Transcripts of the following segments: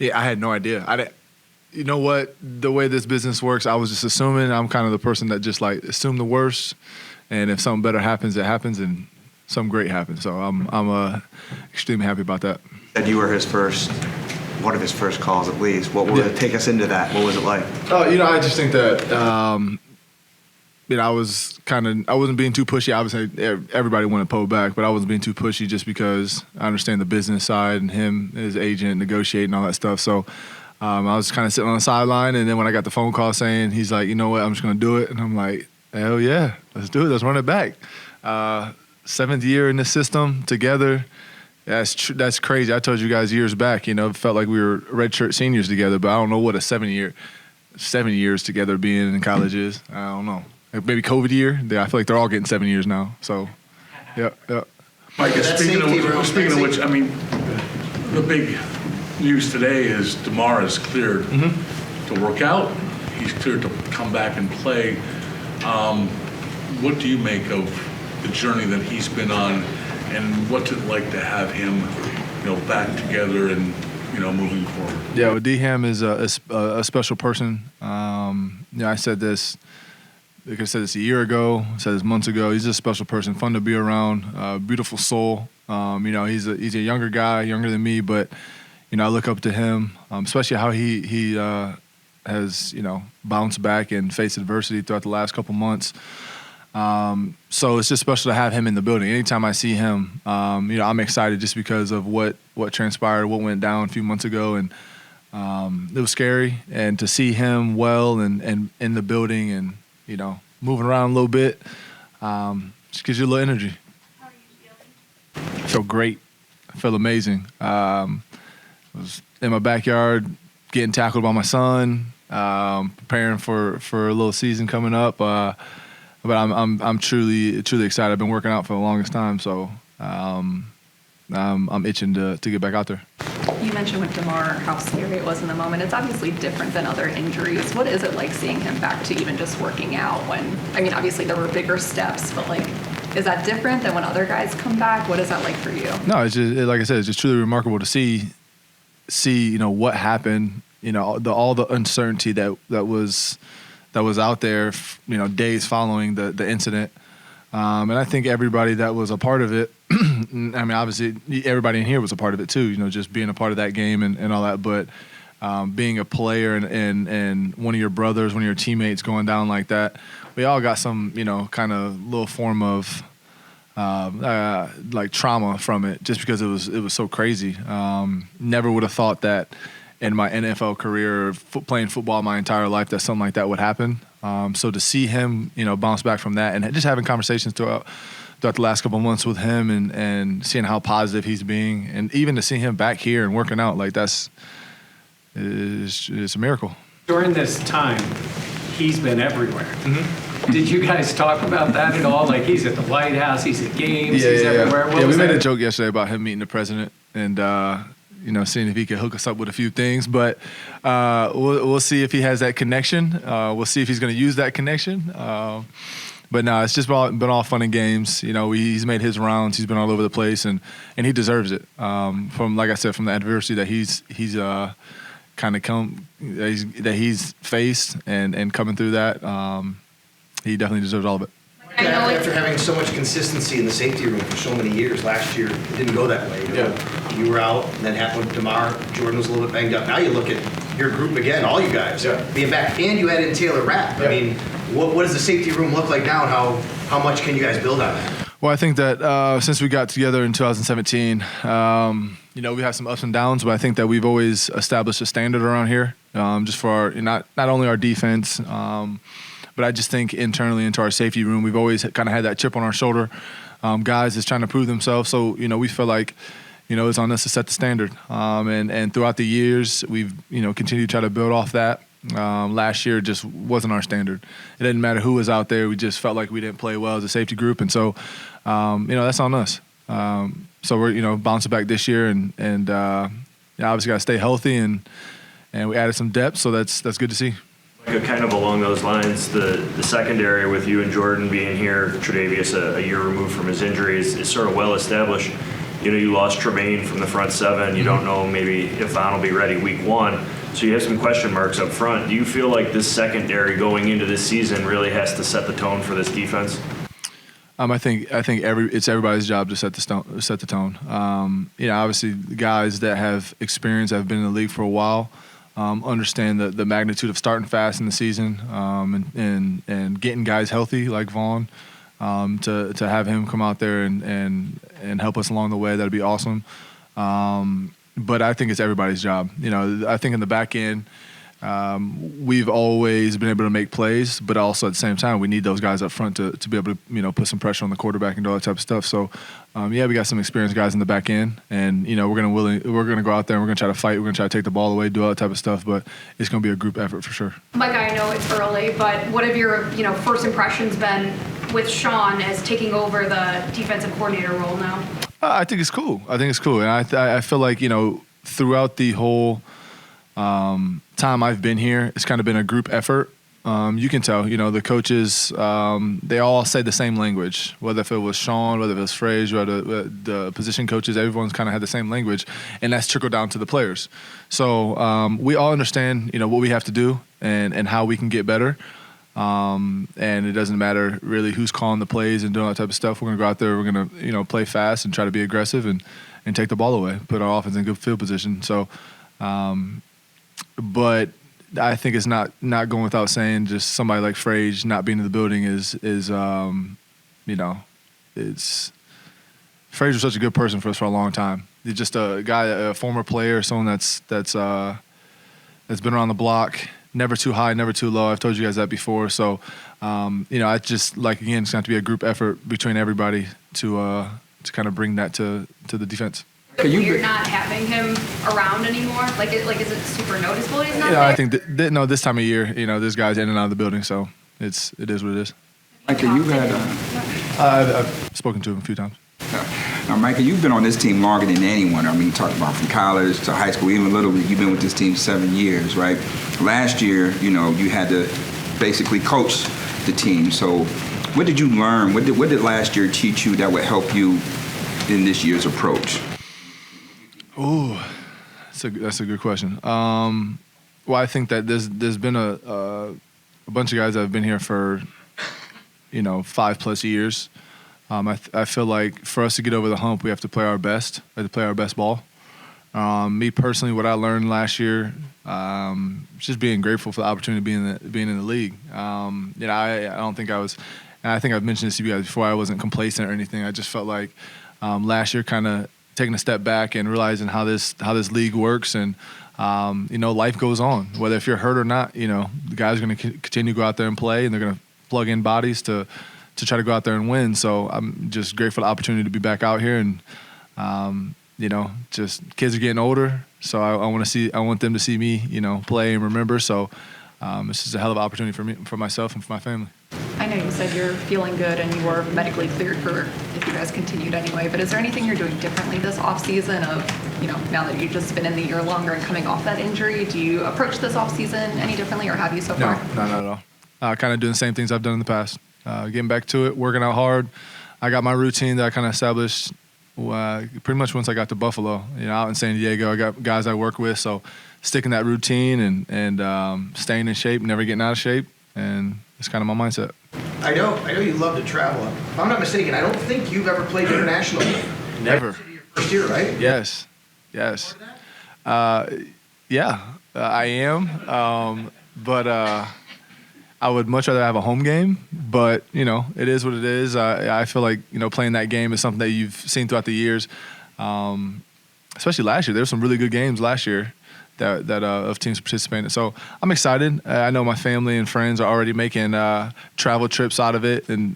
Yeah, I had no idea. You know what? The way this business works, I was just assuming. I'm kind of the person that just like assume the worst, and if something better happens, it happens, and something great happens. So I'm extremely happy about that. Said you were one of his first calls at least. What would take us into that? What was it like? I just think that I wasn't being too pushy. Obviously, everybody wanted to pull back, but I wasn't being too pushy just because I understand the business side and him, his agent, negotiating all that stuff. So I was kind of sitting on the sideline, and then when I got the phone call saying he's like, you know what, I'm just going to do it, and I'm like, hell yeah, let's do it. Let's run it back. 7th year in the system together. That's crazy. I told you guys years back, it felt like we were redshirt seniors together, but I don't know what a 7 years together being in college is. I don't know. Maybe COVID year. I feel like they're all getting 7 years now. So, yeah. Micah, speaking of which, I mean, the big news today is Damar is cleared to work out. He's cleared to come back and play. What do you make of the journey that he's been on, and what's it like to have him, back together and, moving forward? Yeah, well, D-Ham is a special person. I said this. I said this a year ago. I said this months ago. He's a special person, fun to be around, beautiful soul. He's a younger guy, younger than me, but I look up to him, especially how he has bounced back and faced adversity throughout the last couple months. So it's just special to have him in the building. Anytime I see him, I'm excited just because of what transpired, what went down a few months ago, and it was scary. And to see him well and in the building and moving around a little bit, just gives you a little energy. How are you feeling? I feel great. I feel amazing. I was in my backyard getting tackled by my son, preparing for a little season coming up. But I'm truly excited. I've been working out for the longest time, so I'm itching to get back out there. You mentioned with Damar how scary it was in the moment. It's obviously different than other injuries. What is it like seeing him back to even just working out obviously there were bigger steps, but is that different than when other guys come back? What is that like for you? No, it's just, like I said, it's just truly remarkable to see what happened, all the uncertainty that was out there, days following the incident. And I think everybody that was a part of it, obviously everybody in here was a part of it too, just being a part of that game and all that. But being a player and one of your brothers, one of your teammates going down like that, we all got some, kind of little form of trauma from it just because it was so crazy. Never would have thought that in my NFL career, playing football my entire life, that something like that would happen. So to see him, bounce back from that and just having conversations throughout the last couple of months with him and seeing how positive he's being, and even to see him back here and working out, it's a miracle. During this time, he's been everywhere. Mm-hmm. Did you guys talk about that at all? He's at the White House, he's at games, he's everywhere. Yeah, we made a joke yesterday about him meeting the president and seeing if he could hook us up with a few things. But we'll see if he has that connection. We'll see if he's going to use that connection. But no, it's just been all fun and games. He's made his rounds. He's been all over the place, and he deserves it. From, like I said, from the adversity that he's he's faced and coming through that, he definitely deserves all of it. After having so much consistency in the safety room for so many years, last year it didn't go that way. You were out, and then happened with Damar. Jordan was a little bit banged up. Now you look at your group again, all you guys being back, and you added in Taylor Rapp. Yeah. What does the safety room look like now, and how much can you guys build on that? Well, I think that since we got together in 2017, we have some ups and downs, but I think that we've always established a standard around here, just for our not only our defense, but I just think internally into our safety room, we've always kind of had that chip on our shoulder. Guys is trying to prove themselves, so we feel like it's on us to set the standard. And throughout the years, we've continued to try to build off that. Last year just wasn't our standard. It didn't matter who was out there. We just felt like we didn't play well as a safety group, and so that's on us. So we're bouncing back this year, and obviously got to stay healthy, and we added some depth, so that's good to see. Kind of along those lines, the secondary with you and Jordan being here, Tre'Davious a year removed from his injury is sort of well established. you lost Tremaine from the front seven. You don't know maybe if Von will be ready week 1. So you have some question marks up front. Do you feel like this secondary going into this season really has to set the tone for this defense? I think it's everybody's job to set the tone. Obviously the guys that have experience, have been in the league for a while, understand the magnitude of starting fast in the season, and getting guys healthy like Vaughn. To have him come out there and help us along the way, that'd be awesome. But I think it's everybody's job. I think in the back end, we've always been able to make plays, but also at the same time, we need those guys up front to be able to put some pressure on the quarterback and do all that type of stuff. So, we got some experienced guys in the back end, and we're gonna go out there and we're gonna try to fight. We're gonna try to take the ball away, do all that type of stuff. But it's gonna be a group effort for sure. Micah, I know it's early, but what have your first impressions been with Sean as taking over the defensive coordinator role now? I think it's cool. And I feel like throughout the whole time I've been here, it's kind of been a group effort. You can tell, the coaches, they all say the same language, whether if it was Sean, whether it was Frage, whether the position coaches, everyone's kind of had the same language, and that's trickled down to the players. So we all understand, what we have to do and how we can get better. And it doesn't matter really who's calling the plays and doing that type of stuff. We're going to go out there, we're going to, play fast and try to be aggressive and take the ball away, put our offense in good field position. So, but I think it's not going without saying, just somebody like Frage not being in the building is Frage was such a good person for us for a long time. He's just a guy, a former player, someone that's been around the block, never too high, never too low. I've told you guys that before. So, I just again, it's going to have to be a group effort between everybody to kind of bring that to the defense. You're not having him around anymore? Is it super noticeable he's not there? I think this time of year, this guy's in and out of the building, so it is what it is. Micah, you've had I've spoken to him a few times. Now, Micah, you've been on this team longer than anyone. I mean, you talked about from college to high school, even a little bit. You've been with this team 7 years, right? Last year, you had to basically coach the team. So what did you learn? What did last year teach you that would help you in this year's approach? Oh, that's a good question. Well, I think that there's been a bunch of guys that have been here for 5+ years. I feel like for us to get over the hump, we have to play our best. We have to play our best ball. Me personally, what I learned last year, just being grateful for the opportunity of being in the league. I don't think I was, and I think I've mentioned this to you guys before. I wasn't complacent or anything. I just felt like last year, kind of taking a step back and realizing how this league works, and life goes on. Whether if you're hurt or not, the guys are going to continue to go out there and play, and they're going to plug in bodies to try to go out there and win. So I'm just grateful for the opportunity to be back out here, and just kids are getting older, so I want them to see me, play and remember. So it's just a hell of an opportunity for myself and for my family. I know you said you're feeling good and you were medically cleared for if you guys continued anyway, but is there anything you're doing differently this offseason of, now that you've just been in the year longer and coming off that injury? Do you approach this offseason any differently, or have you so far? No, not at all. Kind of doing the same things I've done in the past. Getting back to it, working out hard. I got my routine that I kind of established pretty much once I got to Buffalo. Out in San Diego, I got guys I work with, so sticking that routine and staying in shape, never getting out of shape, and it's kind of my mindset. I know you love to travel. If I'm not mistaken, I don't think you've ever played international. Never. Your first year, right? Yes. Yeah, I am. But I would much rather have a home game. But it is what it is. I feel like playing that game is something that you've seen throughout the years. Especially last year, there were some really good games last year that of teams participating. So I'm excited. I know my family and friends are already making travel trips out of it, and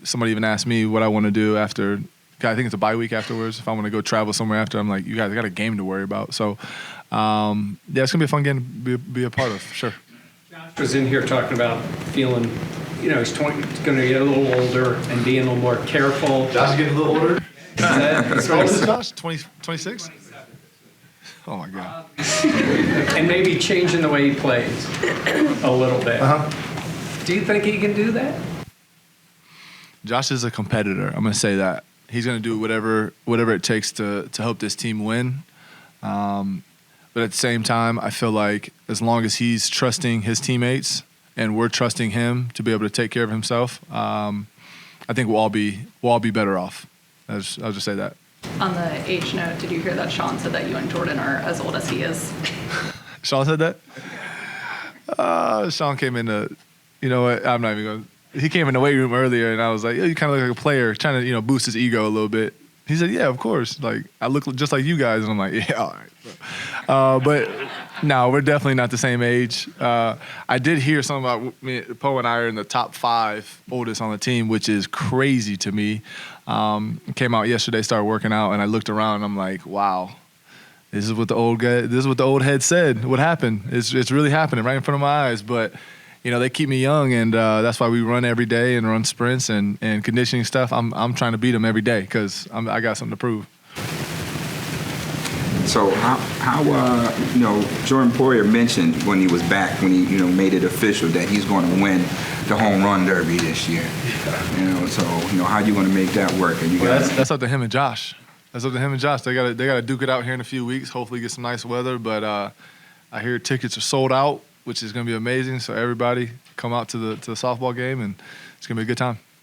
somebody even asked me what I want to do after. I think it's a bye week afterwards. If I want to go travel somewhere after, I'm like, you guys got a game to worry about. So it's gonna be a fun game to be a part of, for sure. Josh was in here talking about feeling, he's going to get a little older and being a little more careful. Josh is getting a little older. How old is Josh? 26? Oh, my God. And maybe changing the way he plays a little bit. Do you think he can do that? Josh is a competitor. I'm going to say that. he's going to do whatever it takes to help this team win. But at the same time, I feel like as long as he's trusting his teammates and we're trusting him to be able to take care of himself, I think we'll all be better off. I'll just say that. On the age note, did you hear that Sean said that you and Jordan are as old as he is? Sean said that? Sean came in the, you know what, I'm not even going to. He came in the weight room earlier, and I was like, "Yo, you kind of look like a player," trying to, you know, boost his ego a little bit. He said, "Yeah, of course. Like, I look just like you guys." And I'm like, "Yeah, all right." But no, we're definitely not the same age. I did hear something about me. Poe and I are in the top 5 oldest on the team, which is crazy to me. Came out yesterday, started working out, and I looked around, and I'm like, "Wow, this is what the old guy. This is what the old head said. What happened? It's really happening right in front of my eyes." But you know, they keep me young, and that's why we run every day and run sprints and conditioning stuff. I'm trying to beat them every day because I got something to prove. So how you know, Jordan Poyer mentioned when he was back, when he, you know, made it official that he's going to win the home run derby this year. You know, so, you know, how you going to make that work? And That's up to him and Josh. That's up to him and Josh. They got to duke it out here in a few weeks. Hopefully, get some nice weather. But I hear tickets are sold out, which is going to be amazing. So everybody come out to the softball game, and it's going to be a good time.